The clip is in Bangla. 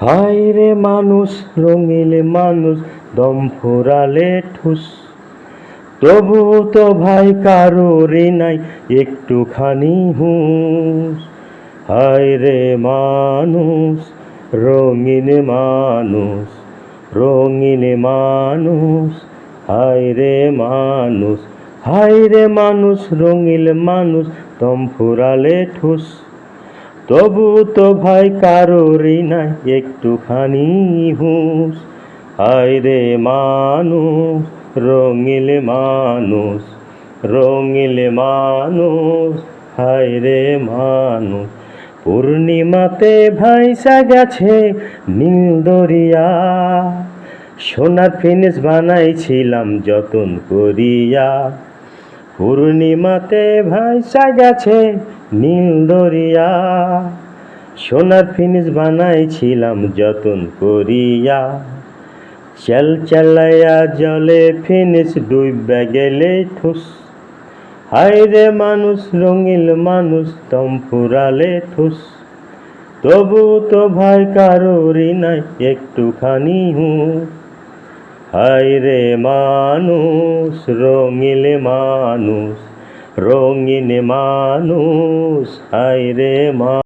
হায় রে মানুষ, রঙিন মানুষ, দম ফুরালে ঠুস। তবু তো ভাই কারোরই নাই একটুখানি হুঁশ। হায় রে মানুষ, রঙিন মানুষ, রঙিন মানুষ। হায় রে মানুষ, হায় রে মানুষ, রঙিন মানুষ, দম ফুরালে ঠুস। তবু তো ভাই কারোরই নাই একটুখানি হুঁশ। হায় রে মানুষ, রঙিন মানুষ, রঙিন মানুষ। হায় রে মানুষ, পূর্ণিমাতে ভাইসা গেছে নীল দরিয়া। সোনার ফিনিশ বানাইছিলাম যতন করিয়া। পূর্ণিমাতে ভাইসা গেছে নীল দরিয়া। সোনার ফিনিশ বানাইছিলাম যতন করিয়া। চেল চেলাইয়া জলে ফিনিশ ডুইবা গেলে ঠুস। হায় রে মানুষ, রঙিন মানুষ, দম ফুরালে ঠুস। তবু তো ভাই কারোরই নাই একটুখানি হুঁশ। হায় রে মানুষ, রঙিন মানুষ, রঙিন মানুষ। হায় রে মানুষ।